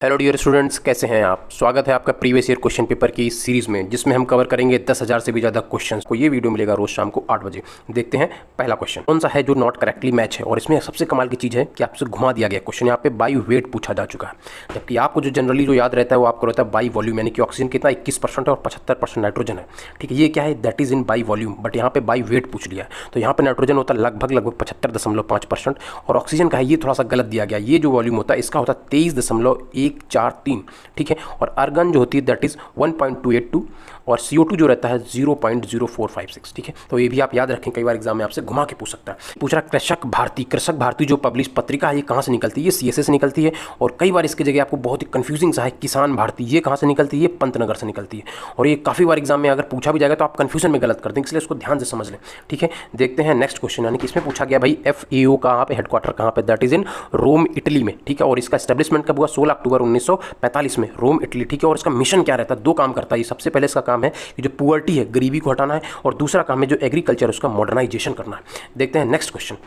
Hello dear students, कैसे हैं आप। स्वागत है आपका प्रीवियस ईयर क्वेश्चन पेपर की इस सीरीज़ में, जिसमें हम कवर करेंगे 10,000 से भी ज़्यादा क्वेश्चंस को। ये वीडियो मिलेगा रोज शाम को 8 बजे। देखते हैं पहला क्वेश्चन कौन सा है जो नॉट करेक्टली मैच है। और इसमें सबसे कमाल की चीज़ है कि आपसे घुमा दिया गया क्वेश्चन, यहाँ पे बाई वेट पूछा जा चुका है, जबकि आपको जो जनरली जो याद रहता है वो आपको रहता है बाई वॉल्यूम, यानी कि ऑक्सीजन कितना 21% है और 75% नाइट्रोजन है। ठीक है, ये क्या है, that is in by volume, but यहाँ पे बाई वेट पूछ लिया है। तो यहाँ पे नाइट्रोजन होता है लगभग 75.5% और ऑक्सीजन का है ये थोड़ा सा गलत दिया गया। ये जो वॉल्यूम होता है इसका होता है 23.143। ठीक है, और आर्गन जो होती है दैट इज 1.282 और CO2 जो रहता है 0.0456। ठीक है, तो ये भी आप याद रखें, कई बार एग्जाम में आपसे घुमा के पूछ सकता है। पूछ रहा कृषक भारती जो पब्लिश पत्रिका है ये कहाँ से निकलती है, ये CSA से निकलती है। और कई बार इसकी जगह आपको बहुत ही कंफ्यूजिंग सा है किसान भारती, ये कहाँ से निकलती है, ये पंतनगर से निकलती है। और ये काफ़ी बार एग्जाम में अगर पूछा भी जाएगा तो आप कन्फ्यूजन में गलत कर देंगे, इसलिए इसको ध्यान से समझ लें। ठीक है, देखते हैं नेक्स्ट क्वेश्चन, यानी कि इसमें पूछा गया भाई FAO कहाँ पे हेडक्वार्टर कहाँ पे, that is in Rome Italy में। ठीक है, और इसका एस्टेब्लिशमेंट कब हुआ, 16 अक्टूबर 1945 में, रोम इटली। ठीक है, और इसका मिशन क्या रहता है, दो काम करता है। सबसे पहले इसका काम है कि जो पुअर्टी है, गरीबी को हटाना है, और दूसरा काम है जो एग्रीकल्चर उसका मॉडर्नाइजेशन करना है। देखते हैं नेक्स्ट क्वेश्चन,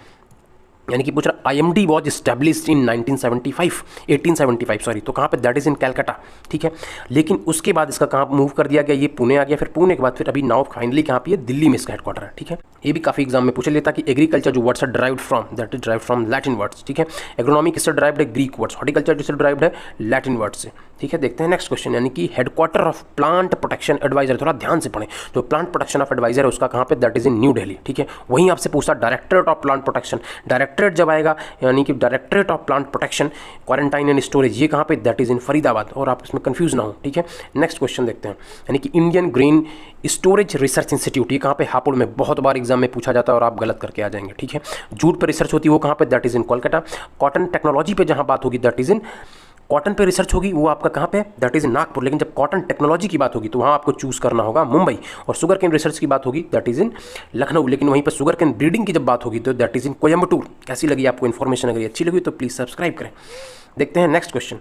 यानी कि पूछ रहा IMD was established in 1875 sorry, तो कहाँ पे, दैट इज इन कैलकाटा। ठीक है, लेकिन उसके बाद इसका कहाँ मूव कर दिया गया, ये पुणे आ गया, फिर पुणे के बाद फिर अभी नाउ फाइनली कहाँ पे, दिल्ली में इसका हेडक्वार्टर है। ठीक है, ये भी काफी एग्जाम में पूछ लेता कि एग्रीकल्चर जो वर्ड्स है derived from, that is derived from Latin words. ठीक है, एग्रोनॉमी किससे ड्राइव्ड है, ग्रीक वर्ड्स। हॉर्टिकल्चर जिससे ड्राइव्ड है लैटिन वर्ड से। ठीक है, देखते हैं नेक्स्ट क्वेश्चन, यानी कि headquarter of plant protection adviser, थोड़ा ध्यान से पढ़ें, जो प्लांट प्रोटेक्शन ऑफ एडवाइजर है उसका कहाँ पे, that is in new Delhi. ठीक है, वहीं आपसे पूछता directorate of plant protection, directorate जब आएगा यानी कि directorate of plant protection quarantine and storage, ये कहाँ पे, दैट इज इन फरीदाबाद, और आप इसमें कंफ्यूज ना हो। ठीक है, नेक्स्ट क्वेश्चन देखते हैं, यानी कि Indian grain storage research institute, ये कहाँ पे, हापुड़ में। बहुत बार एग्जाम में पूछा जाता है और आप गलत करके आ जाएंगे। ठीक है, जूट पर रिसर्च होती है वो कहाँ पे, that is in Kolkata. Cotton technology पे जहाँ बात होगी दैट इज इन, कॉटन पे रिसर्च होगी वो आपका कहाँ पे, दैट इज नागपुर। लेकिन जब कॉटन टेक्नोलॉजी की बात होगी तो वहाँ आपको चूज करना होगा मुंबई। और शुगर केन रिसर्च की बात होगी दैट इज इन लखनऊ। लेकिन वहीं पर शुगर केन ब्रीडिंग की जब बात होगी तो दैट इज इन कोयम्बटूर। कैसी लगी आपको इन्फॉर्मेशन, अगर अच्छी लगी तो प्लीज़ सब्सक्राइब करें। देखते हैं नेक्स्ट क्वेश्चन,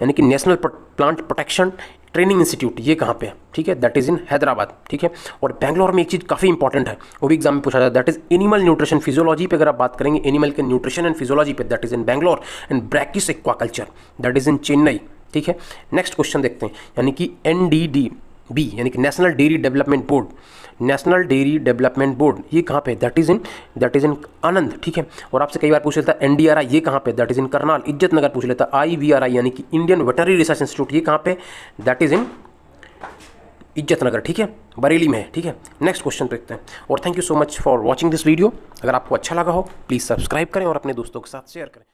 यानी कि national plant protection training institute, ये कहाँ पे है। ठीक है, दैट इज इन हैदराबाद। ठीक है, और बेंगलोर में एक चीज़ काफ़ी इंपॉर्टेंट है, वो भी एग्जाम में पूछा जाता है, that is animal nutrition physiology पे। अगर आप बात करेंगे एनिमल के न्यूट्रिशन एंड फिजियोलॉजी पे, that is in Bangalore. And brackish aquaculture, that is इन चेन्नई। ठीक है, नेक्स्ट क्वेश्चन देखते हैं, यानी कि NDDB, यानी कि national dairy development board, national dairy development board, ये कहाँ पे, दैट इज इन आनंद। ठीक है, और आपसे कई बार पूछ लेता है NDRI, ये कहाँ पे, दैट इज इन करनाल। इज्जत नगर पूछ लेता है IVRI, यानी कि इंडियन वेटनरी रिसर्च इंस्टीट्यूट, ये कहाँ पे, दैट इज इन इज्जत नगर। ठीक है, बरेली में है। ठीक है, नेक्स्ट क्वेश्चन देखते हैं। और thank you so much for watching this video. अगर आपको अच्छा लगा हो प्लीज़ सब्सक्राइब करें और अपने दोस्तों के साथ शेयर करें।